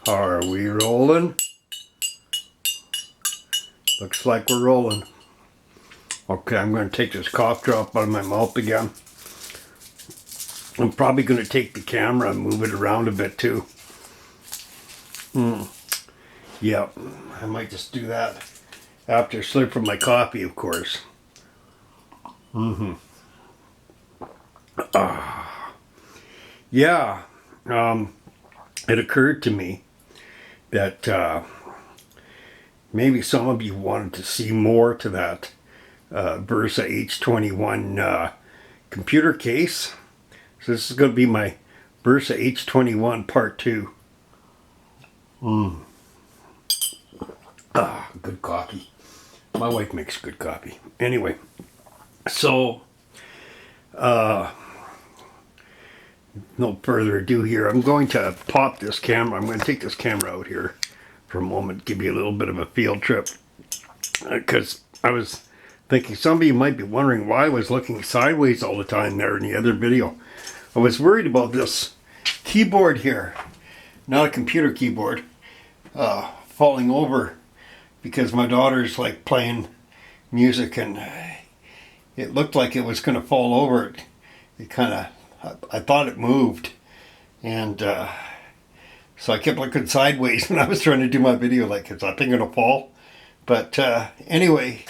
Are we rolling? Looks like we're rolling. Okay, I'm going to take this cough drop out of my mouth again. I'm probably going to take the camera and move it around a bit too. Yeah, I might just do that after a slurp from my coffee, of course. Yeah, it occurred to me that maybe some of you wanted to see more to that Versa H21 computer case. So this is going to be my Versa H21 part 2. Good coffee. My wife makes good coffee. Anyway, so no further ado here. I'm going to pop this camera. I'm going to take this camera out here for a moment, give you a little bit of a field trip. Because I was thinking some of you might be wondering why I was looking sideways all the time there in the other video. I was worried about this keyboard here, not a computer keyboard, falling over because my daughter's like playing music and it looked like it was going to fall over. It kind of, I thought it moved, and so I kept looking sideways when I was trying to do my video, like, is that thing going to fall? But anyway,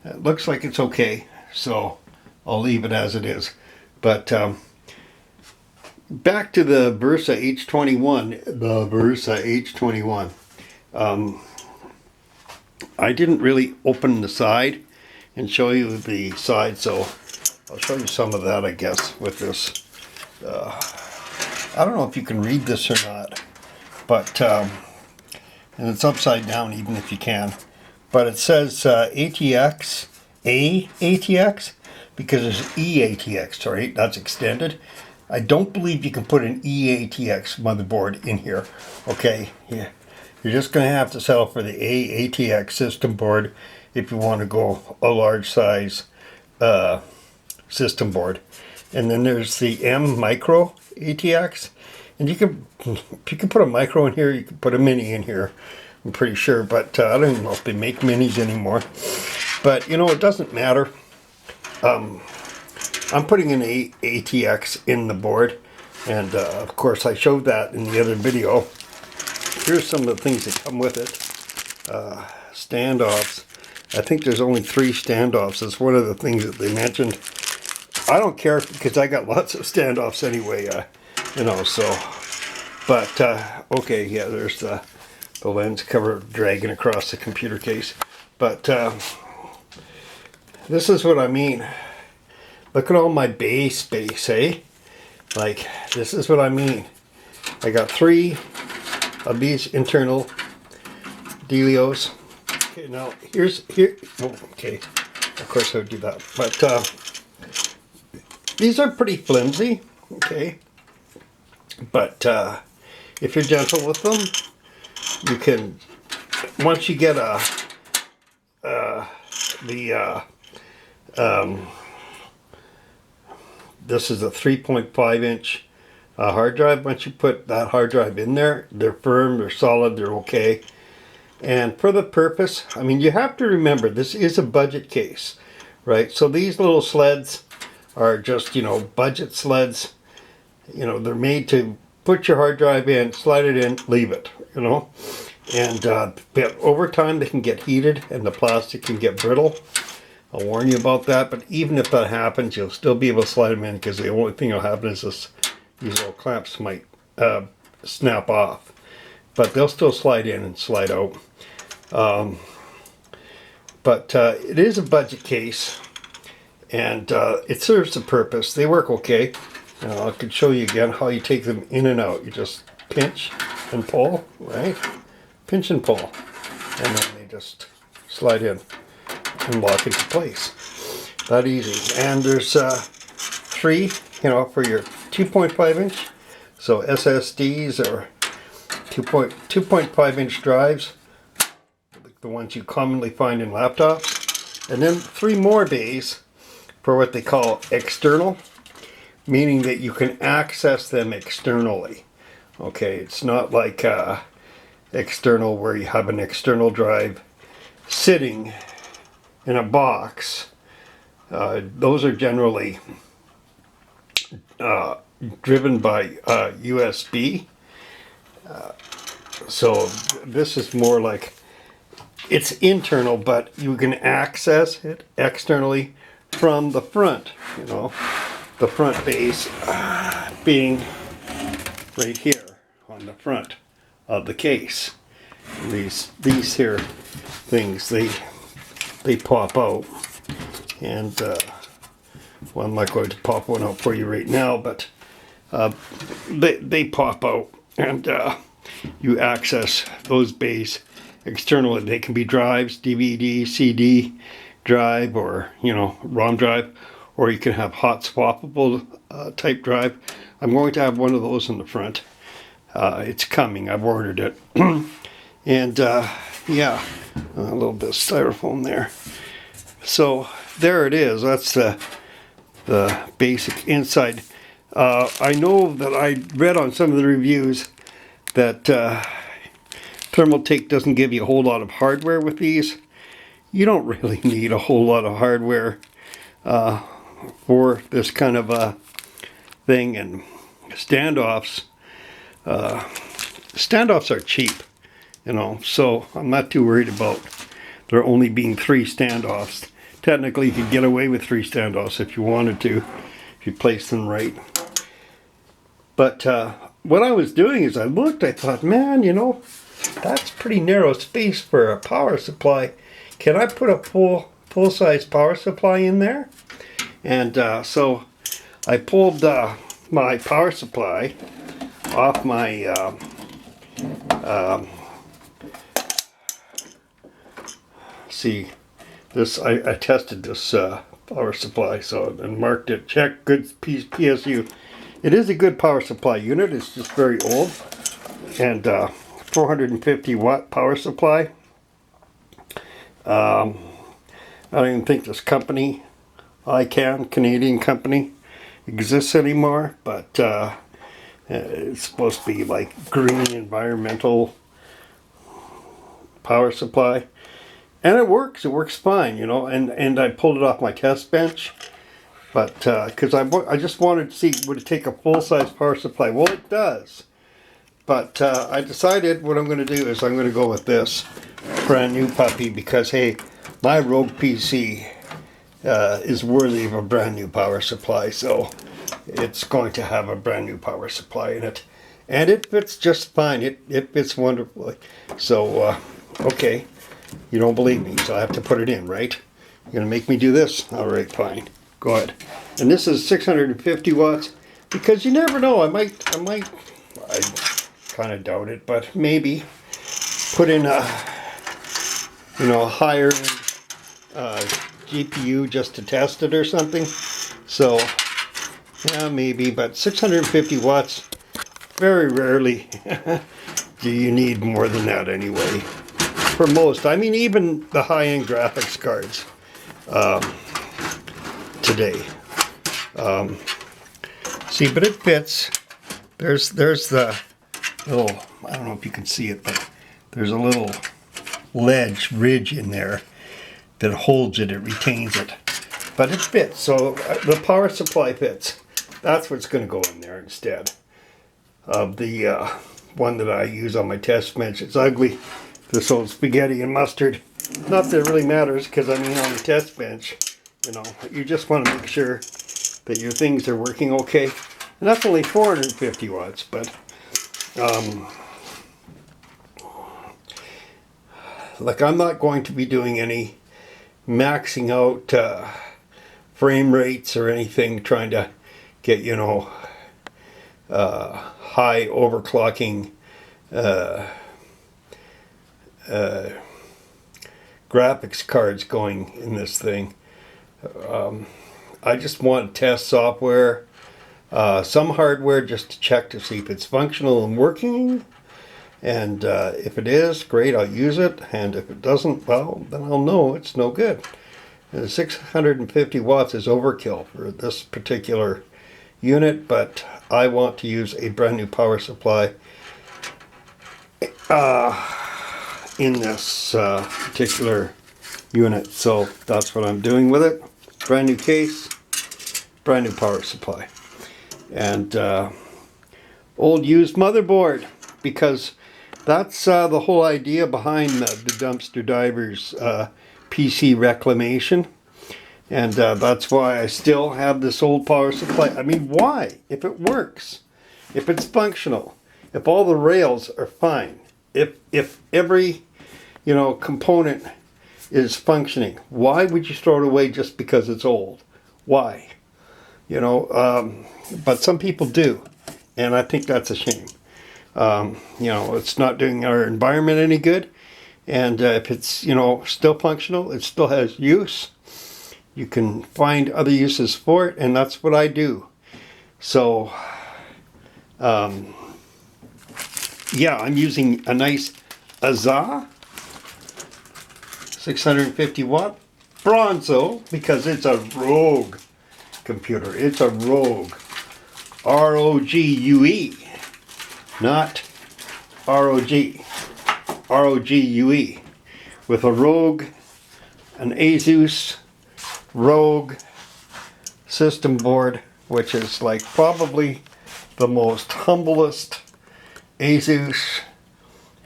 it looks like it's okay, so I'll leave it as it is. But back to the Versa H21, I didn't really open the side and show you the side, so I'll show you some of that, I guess, with this. I don't know if you can read this or not, but and it's upside down even if you can. But it says ATX, ATX, because there's EATX, sorry, that's extended. I don't believe you can put an EATX motherboard in here. Okay, yeah. You're just going to have to settle for the AATX system board if you want to go a large size system board. And then there's the M micro ATX, and you can put a micro in here, you can put a mini in here, I'm pretty sure, but I don't even know if they make minis anymore. But you know, it doesn't matter. I'm putting an ATX in the board, and of course I showed that in the other video. Here's some of the things that come with it. Standoffs. I think there's only 3 standoffs. That's one of the things that they mentioned. I don't care because I got lots of standoffs anyway, you know, so. But, okay, yeah, there's the lens cover dragging across the computer case. But this is what I mean. Look at all my bay space, eh? Like, this is what I mean. I got 3 of these internal dealios. Okay, now here. Oh, okay, of course I would do that. But these are pretty flimsy. Okay, but if you're gentle with them, you can. Once you get this is a 3.5 inch hard drive. Once you put that hard drive in there, they're firm, they're solid, they're okay. And for the purpose, I mean, you have to remember, this is a budget case, right? So these little sleds are just, you know, budget sleds. You know, they're made to put your hard drive in, slide it in, leave it, you know. And but over time, they can get heated and the plastic can get brittle. I'll warn you about that. But even if that happens, you'll still be able to slide them in, because the only thing that'll happen is these little clamps might snap off. But they'll still slide in and slide out. But it is a budget case, and it serves the purpose. They work okay. I could show you again how you take them in and out. You just pinch and pull, right? Pinch and pull, and then they just slide in and lock into place. That easy. And there's 3, you know, for your 2.5 inch. So SSDs or 2.5 inch drives, the ones you commonly find in laptops. And then 3 more bays for what they call external, meaning that you can access them externally. Okay, it's not like external where you have an external drive sitting in a box. Those are generally driven by USB. So this is more like, it's internal, but you can access it externally from the front, you know, the front base being right here on the front of the case. These here things, they pop out, and well, I'm not going to pop one out for you right now, but they pop out, and you access those bays externally. They can be drives, DVD, CD drive, or, you know, ROM drive, or you can have hot swappable type drive. I'm going to have one of those in the front. It's coming. I've ordered it. And yeah, a little bit of styrofoam there. So there it is. That's the basic inside. I know that I read on some of the reviews that Thermaltake doesn't give you a whole lot of hardware with these. You don't really need a whole lot of hardware for this kind of a thing. And standoffs are cheap, you know, so I'm not too worried about there only being 3 standoffs. Technically, you could get away with 3 standoffs if you wanted to, if you place them right. But what I was doing is I looked, I thought, man, you know, that's pretty narrow space for a power supply. Can I put a full-size power supply in there? And so I pulled my power supply off my see this. I tested this power supply, so and marked it. Check good PSU. It is a good power supply unit. It's just very old, and 450 watt power supply. I don't even think this company, Canadian company, exists anymore, but it's supposed to be like green environmental power supply, and it works fine, you know. And I pulled it off my test bench, but because I just wanted to see, would it take a full-size power supply? Well, it does, but I decided what I'm going to do is I'm going to go with this brand new puppy, because hey, my Rogue PC is worthy of a brand new power supply, so it's going to have a brand new power supply in it, and it fits just fine. It fits wonderfully. So okay, you don't believe me, so I have to put it in, right? You're gonna make me do this? All right, fine, go ahead. And this is 650 watts, because you never know, I kind of doubt it, but maybe put in a, you know, a higher GPU just to test it or something. So yeah, maybe, but 650 watts, very rarely do you need more than that anyway. For most, I mean, even the high-end graphics cards today. See, but it fits. There's the little, I don't know if you can see it, but there's a little ridge in there that holds it, it retains it. But it fits, so the power supply fits. That's what's going to go in there instead of the one that I use on my test bench. It's ugly, this old spaghetti and mustard. Not that it really matters, because I mean, on the test bench, you know, you just want to make sure that your things are working okay. And that's only 450 watts, but like, I'm not going to be doing any maxing out frame rates or anything, trying to get, you know, high overclocking graphics cards going in this thing. I just want to test software, some hardware, just to check to see if it's functional and working. And if it is, great, I'll use it. And if it doesn't, well, then I'll know it's no good. And 650 watts is overkill for this particular unit, but I want to use a brand new power supply. in this particular unit. So that's what I'm doing with it. Brand new case, brand new power supply, and old used motherboard, because that's the whole idea behind the Dumpster Divers PC reclamation. And that's why I still have this old power supply. I mean, why? If it works, if it's functional, if all the rails are fine, if every, you know, component is functioning, why would you throw it away just because it's old? Why? You know, but some people do, and I think that's a shame. You know, it's not doing our environment any good, and if it's, you know, still functional, it still has use. You can find other uses for it, and that's what I do. So, yeah, I'm using a nice Azza 650 watt Bronzo, because it's a rogue computer. It's a rogue. R-O-G-U-E. Not R-O-G. R-O-G-U-E. With a rogue, an Asus Rogue system board, which is like probably the most humblest Asus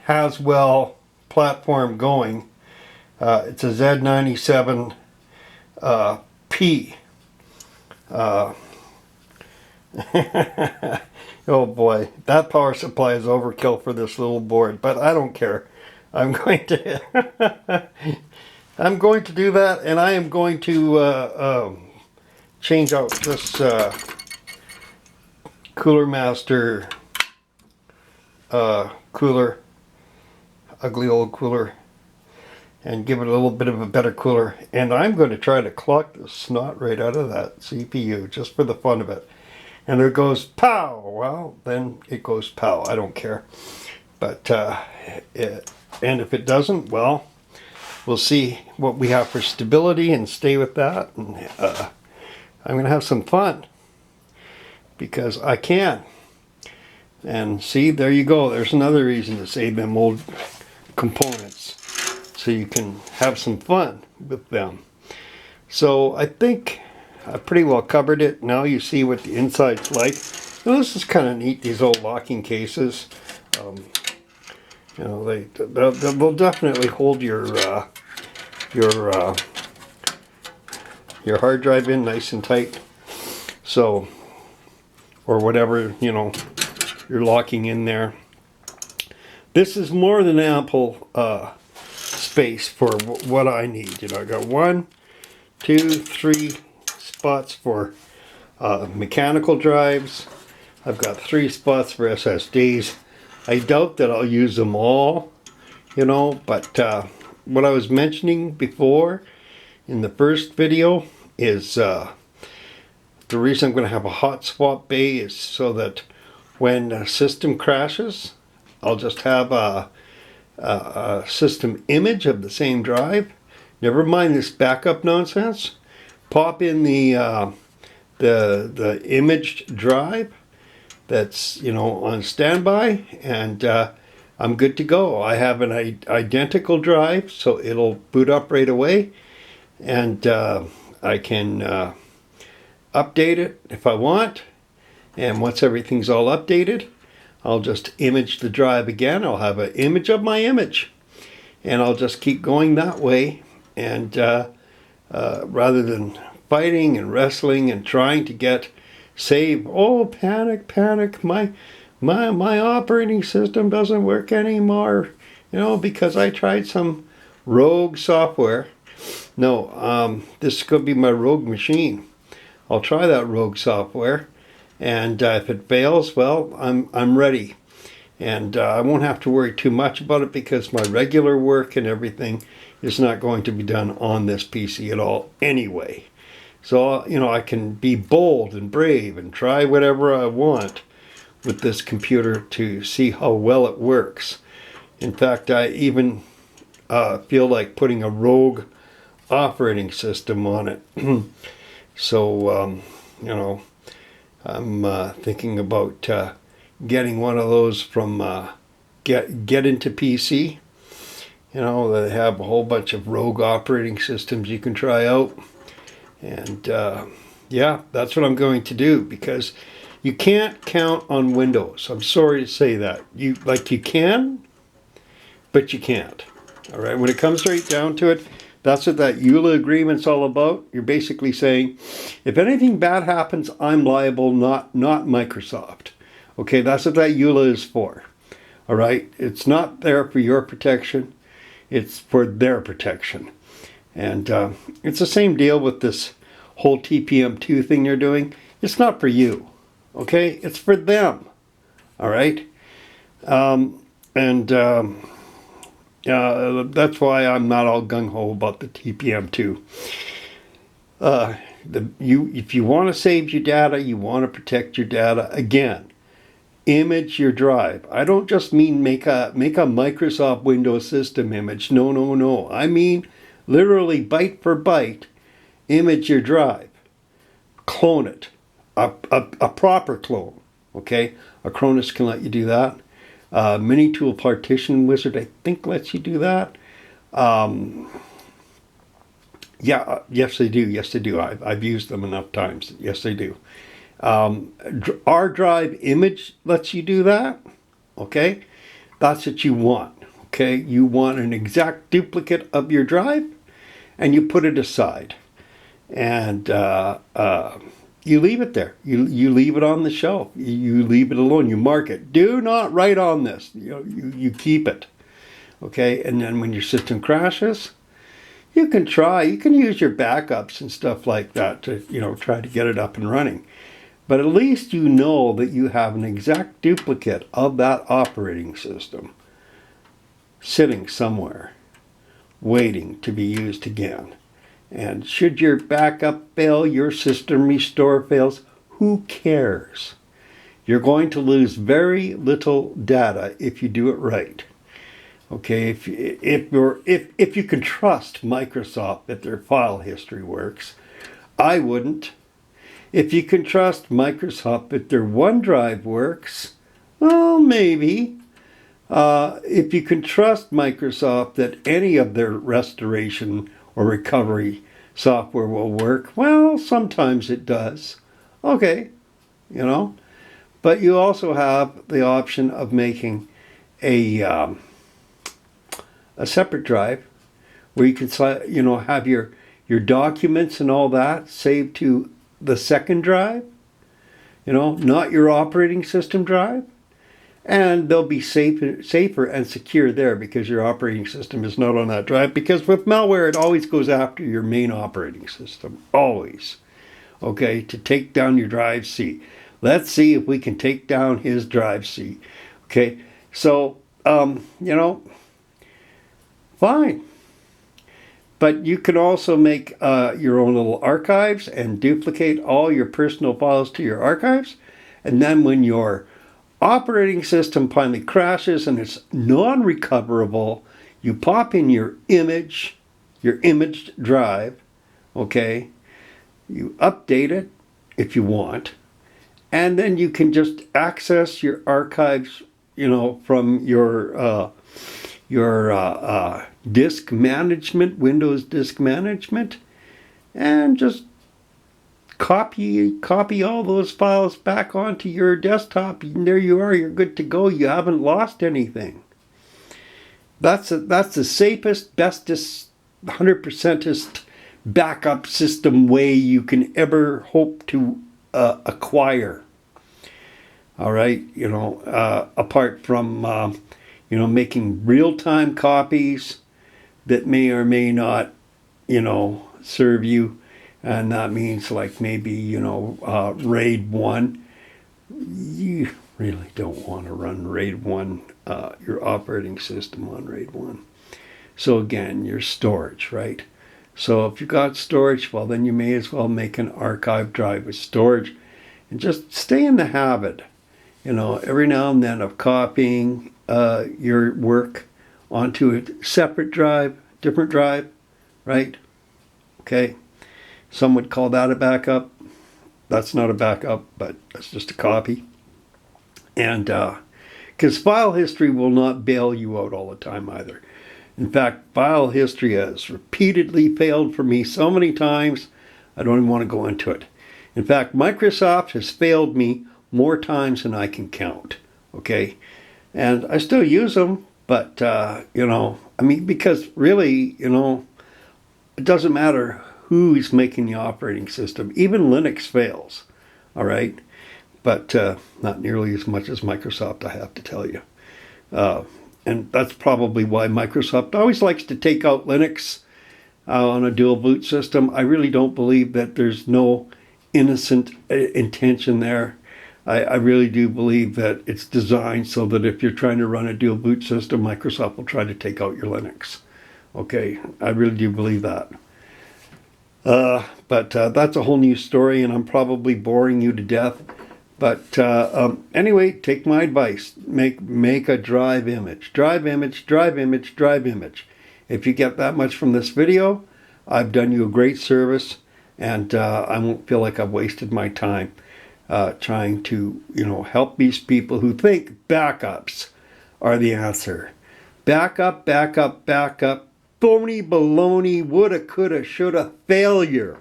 Haswell platform going. It's a Z97 P. Oh boy, that power supply is overkill for this little board, but I don't care. I'm going to I'm going to do that, and I am going to change out this Cooler Master cooler, ugly old cooler, and give it a little bit of a better cooler. And I'm going to try to clock the snot right out of that CPU just for the fun of it. And there goes pow. Well, then it goes pow. I don't care. But and if it doesn't, well, we'll see what we have for stability and stay with that. And I'm going to have some fun because I can. And see, there you go. There's another reason to save them old components, so you can have some fun with them. So I think I pretty well covered it. Now you see what the inside's like. Now, this is kind of neat, these old locking cases. You know, they'll definitely hold your hard drive in nice and tight. So, or whatever, you know, you're locking in there. This is more than ample space for what I need. You know, I got 1, 2, 3 spots for mechanical drives. I've got 3 spots for SSDs. I doubt that I'll use them all, you know, but what I was mentioning before in the first video is the reason I'm going to have a hot swap bay is so that when a system crashes, I'll just have a system image of the same drive. Never mind this backup nonsense. Pop in the imaged drive that's, you know, on standby, and I'm good to go. I have an identical drive, so it'll boot up right away, and I can update it if I want. And once everything's all updated, I'll just image the drive again. I'll have an image of my image, and I'll just keep going that way. And rather than fighting and wrestling and trying to save, oh, panic, my operating system doesn't work anymore, you know, because I tried some rogue software. No, this is going to be my rogue machine. I'll try that rogue software, and if it fails, well, I'm ready, and I won't have to worry too much about it because my regular work and everything is not going to be done on this PC at all anyway. So, you know, I can be bold and brave and try whatever I want with this computer to see how well it works. In fact, I even feel like putting a rogue operating system on it. So, you know, I'm thinking about getting one of those from get into PC. You know, they have a whole bunch of rogue operating systems you can try out. And yeah, that's what I'm going to do, because you can't count on Windows. I'm sorry to say that. You can, but you can't. All right, when it comes right down to it, that's what that EULA agreement's all about. You're basically saying, if anything bad happens, I'm liable, not Microsoft. Okay, that's what that EULA is for. All right, it's not there for your protection. It's for their protection. And it's the same deal with this whole TPM2 thing you're doing. It's not for you. Okay, it's for them. All right. That's why I'm not all gung-ho about the TPM2. If you want to save your data, you want to protect your data, again, image your drive. I don't just mean make a Microsoft Windows system image. No. I mean literally byte for byte, image your drive. Clone it. A proper clone. Okay? Acronis can let you do that. Mini-Tool Partition Wizard, I think, lets you do that. Yeah, yes they do. Yes they do. I've used them enough times. Yes they do. R drive image lets you do that. Okay, that's what you want. Okay, you want an exact duplicate of your drive, and you put it aside, and you leave it there. You leave it on the shelf. You leave it alone. You mark it. Do not write on this. You keep it. Okay, and then when your system crashes, you can use your backups and stuff like that to try to get it up and running. But at least you know that you have an exact duplicate of that operating system sitting somewhere, waiting to be used again. And should your backup fail, your system restore fails, who cares? You're going to lose very little data if you do it right. Okay, if you can trust Microsoft that their file history works, I wouldn't. If you can trust Microsoft that their OneDrive works, well, maybe. If you can trust Microsoft that any of their restoration or recovery software will work, well, sometimes it does. Okay, But you also have the option of making a separate drive where you can have your documents and all that saved to the second drive, not your operating system drive. And they'll be safer and secure there because your operating system is not on that drive. Because with malware, it always goes after your main operating system. Always. Okay, to take down your drive C. Let's see if we can take down his drive C. Okay, so, fine. But you can also make your own little archives and duplicate all your personal files to your archives. And then when your operating system finally crashes and it's non-recoverable, you pop in your imaged drive, okay? You update it if you want, and then you can just access your archives, from your disk management, Windows disk management, and just copy all those files back onto your desktop, and there you are. You're good to go. You haven't lost anything. That's the safest, bestest, 100%ist backup system way you can ever hope to acquire. All right, apart from making real-time copies that may or may not serve you. And that means maybe, RAID 1. You really don't want to run RAID 1, your operating system on RAID 1. So again, your storage, right? So if you've got storage, well, then you may as well make an archive drive with storage. And just stay in the habit, every now and then of copying your work onto a separate drive, different drive, right? Okay. Some would call that a backup. That's not a backup, but that's just a copy. And Because file history will not bail you out all the time either. In fact, file history has repeatedly failed for me so many times, I don't even want to go into it. In fact, Microsoft has failed me more times than I can count, okay? And I still use them, but, you know, I mean, because really, you know, it doesn't matter who's making the operating system. Even Linux fails, all right? But not nearly as much as Microsoft, I have to tell you. And that's probably why Microsoft always likes to take out Linux on a dual boot system. I really don't believe that there's no innocent intention there. I really do believe that it's designed so that if you're trying to run a dual boot system, Microsoft will try to take out your Linux. Okay, I really do believe that. But that's a whole new story, and I'm probably boring you to death. But anyway, take my advice. Make a drive image. Drive image, drive image, drive image. If you get that much from this video, I've done you a great service, and I won't feel like I've wasted my time trying to, you know, help these people who think backups are the answer. Backup, backup, backup. Phony baloney, woulda, coulda, shoulda, failure.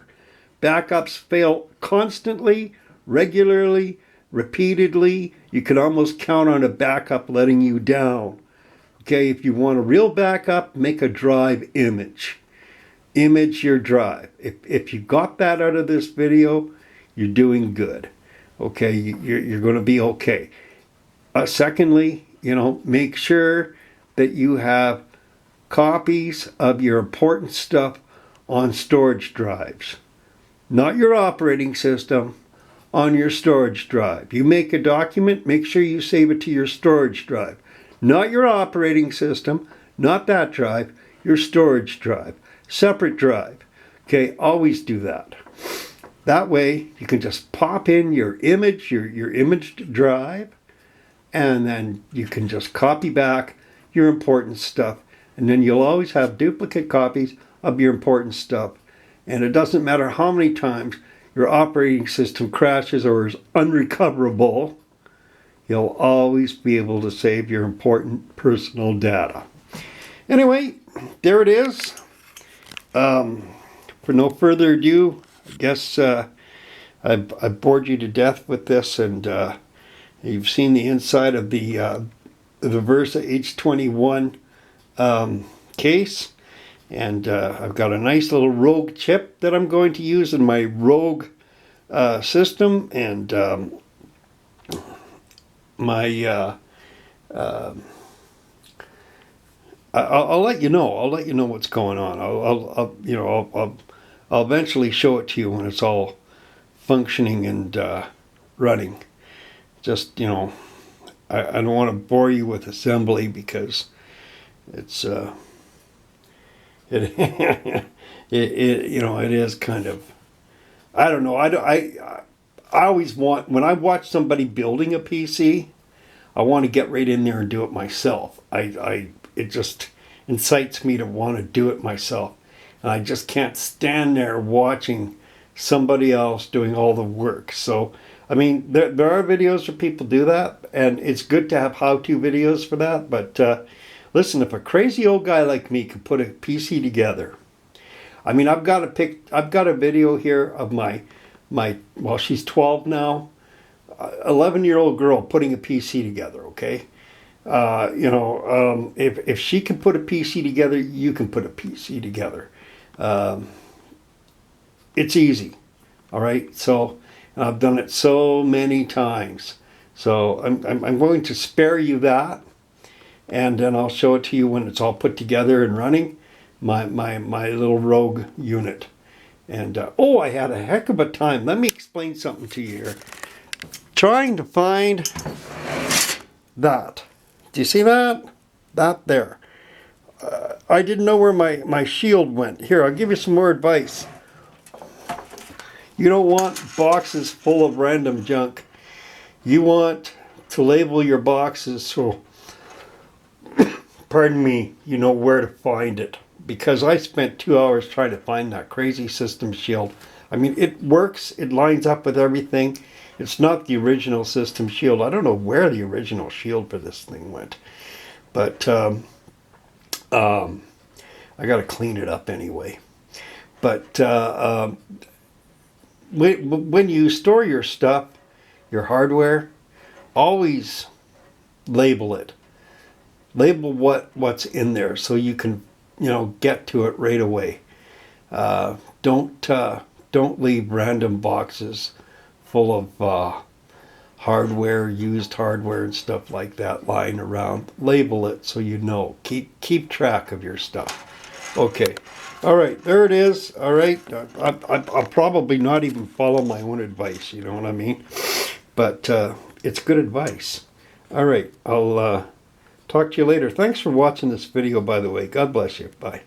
Backups fail constantly, regularly, repeatedly. You can almost count on a backup letting you down. Okay, if you want a real backup, make a drive image. Image your drive. If you got that out of this video, you're doing good. Okay, you're going to be okay. Secondly, you know, make sure that you have copies of your important stuff on storage drives. Not your operating system, on your storage drive. You make a document, make sure you save it to your storage drive. Not your operating system, not that drive, your storage drive. Separate drive. Okay, always do that. That way you can just pop in your image, your imaged drive, and then you can just copy back your important stuff. And then you'll always have duplicate copies of your important stuff. And it doesn't matter how many times your operating system crashes or is unrecoverable, you'll always be able to save your important personal data. Anyway, there it is. For no further ado, I guess I've bored you to death with this, and you've seen the inside of the Versa H21 case, and I've got a nice little Rogue chip that I'm going to use in my Rogue system, and I'll let you know. I'll let you know what's going on. I'll eventually show it to you when it's all functioning and running. Just, you know, I don't want to bore you with assembly because it's it you know, it is kind of, I don't know. I always want, when I watch somebody building a PC, I want to get right in there and do it myself. It just incites me to want to do it myself. And I just can't stand there watching somebody else doing all the work. So, I mean, there are videos where people do that, and it's good to have how-to videos for that. But listen, if a crazy old guy like me can put a PC together, I mean, I've got a video here of my well, she's 12 now, 11-year-old girl putting a PC together. Okay, you know, if she can put a PC together, you can put a PC together. It's easy. All right, so I've done it so many times. So I'm going to spare you that, and then I'll show it to you when it's all put together and running, my little Rogue unit. And oh, I had a heck of a time. Let me explain something to you here. Trying to find that. Do you see that? That there. I didn't know where my shield went. Here, I'll give you some more advice. You don't want boxes full of random junk. You want to label your boxes so, pardon me, you know where to find it. Because I spent 2 hours trying to find that crazy system shield. I mean, it works, it lines up with everything. It's not the original system shield. I don't know where the original shield for this thing went, but I got to clean it up anyway. But when you store your stuff, your hardware, always label it. Label what's in there so you can, get to it right away. Don't leave random boxes full of hardware, used hardware and stuff like that lying around. Label it so you know. Keep track of your stuff. Okay. All right, there it is. All right. I'll probably not even follow my own advice, you know what I mean? But it's good advice. All right, I'll talk to you later. Thanks for watching this video, by the way. God bless you. Bye.